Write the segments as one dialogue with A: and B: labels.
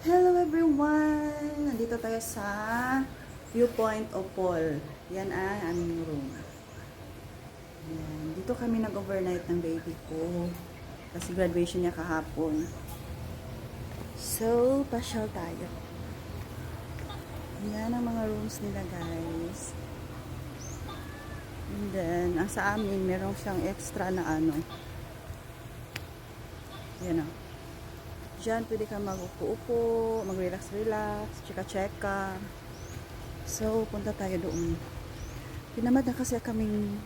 A: Hello everyone! Nandito tayo sa Viewpoint Opol. Yan ang aming room. Yan. Dito kami nag-overnight ng baby ko. Kasi graduation niya kahapon. So, pasyal tayo. Yan ang mga rooms nila guys. And then, ang sa amin, meron siyang extra na ano. Yan o. Diyan, pwede ka mag-upo-upo, mag-relax-relax, chika-cheka. So, punta tayo doon. Pinamad na kasi kaming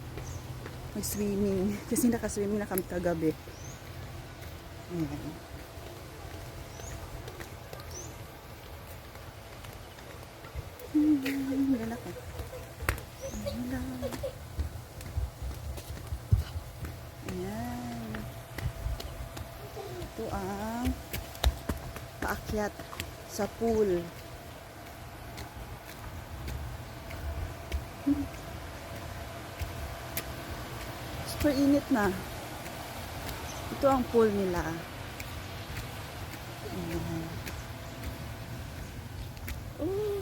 A: mag-swimming. Kasi naka-swimming na kami kagabi. Ayan. Lalaki. Ayan. Ito ang paakyat sa pool. Super init na. Ito ang pool nila. Ayan. Oh.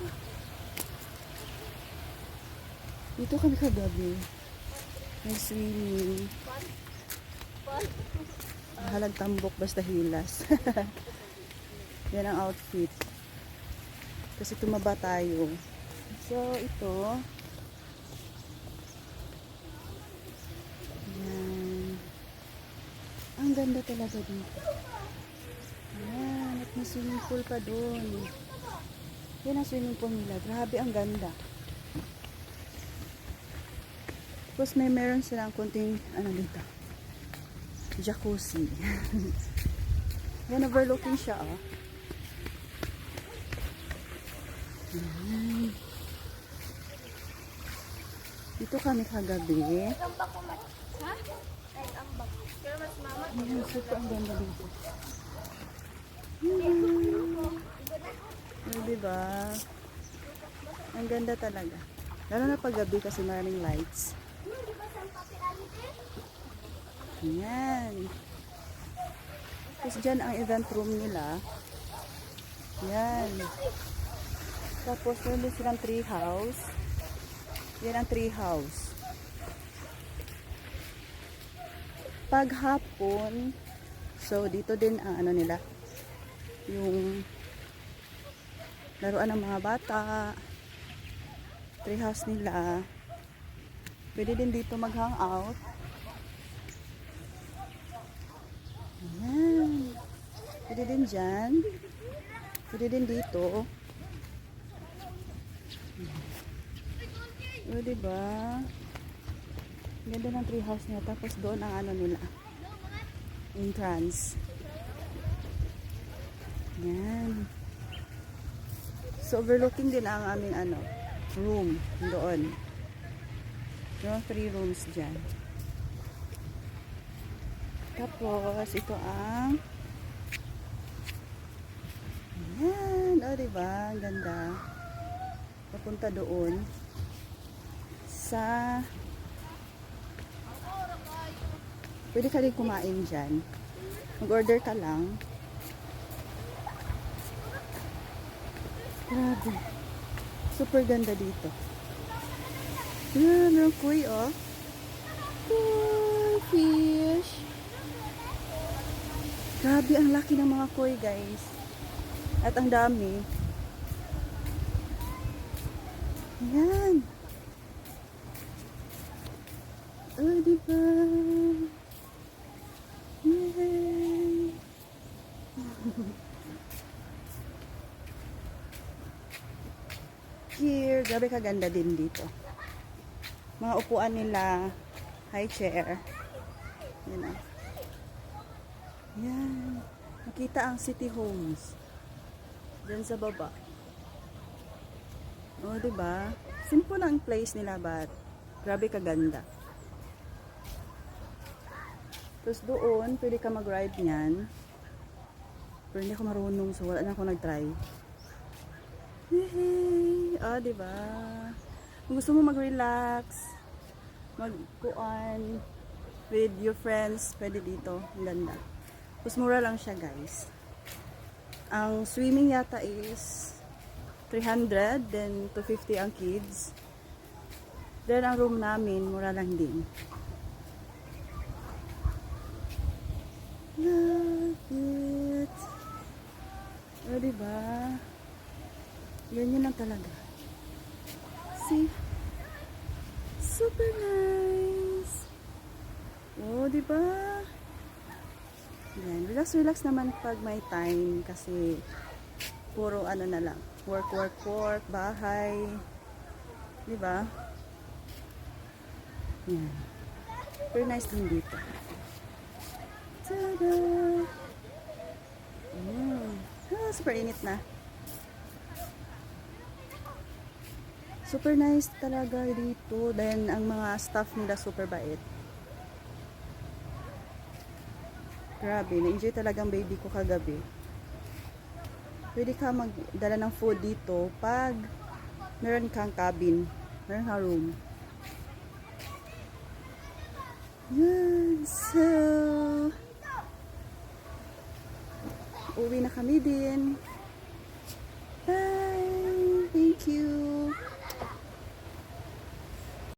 A: Dito kami kagabi. Nag-swimming. Halag tambok basta hilas. Yan ang outfit. Kasi tumaba tayo. So, ito. Yan. Ang ganda talaga dito. Yan. At may swimming pool pa doon. Yan ang swimming pool nila. Grabe, ang ganda. Tapos meron silang kunting, ano dito, jacuzzi. Yan, overlooking siya, oh. Yan. Dito kami kagabi. Ayan, super ang ganda dito. Yan, diba? Ang ganda talaga. Lalo na paggabi kasi maraming lights. Yan. Tapos dyan ang event room nila. Yan. Tapos meron silang tree house. Yan ang tree house. Pag hapon, so dito din ang ano nila, yung laruan ng mga bata, tree house nila. Pwede din dito mag-hangout. Ayan. Pwede din dyan. Pwede din dito. O, diba? Ganda ng treehouse niya. Tapos doon ang ano nila. Entrance. Ayan. So, overlooking din ang aming ano, room. Doon. No, 3 rooms dyan. Tapos, ito ang ayan. O, diba? Ang ganda. Papunta doon sa pwede ka rin kumain dyan. Mag-order ka lang. Grabe. Super ganda dito. Yan, meron kuy, oh. Kuy, fish. Grabe, ang laki ng mga koi, guys. At ang dami. Ayan. Oh, diba? Yay! Here, grabe kaganda din dito. Mga upuan nila, high chair. Yan na. Yan. Nakita ang city homes. Diyan sa baba. Oh, diba? Simple lang ang place nila, but grabe kaganda. Tapos doon, pwede ka mag-ride niyan. Pero hindi ako marunong, so wala na ako nag-try. Yay! Ah, diba? Kung gusto mo mag-relax, mag-kuan with your friends, pwede dito. Ang ganda. Tapos mura lang siya, guys. Ang swimming yata is 300, then 250 ang kids. Then ang room namin, mura lang din. Love it. O, diba? Ganyan lang talaga. See? Super nice. O, diba? Yan. Relax, relax naman pag may time kasi puro ano na lang. Work, work, work, bahay. Diba? Yan. Very nice din dito. Tada! Super init na. Super nice talaga dito. Then, ang mga staff nila super bait. Grabe, na-enjoy talagang baby ko kagabi. Pwede ka magdala ng food dito pag meron kang cabin. Meron kang room. Yan. So, uwi na kami din.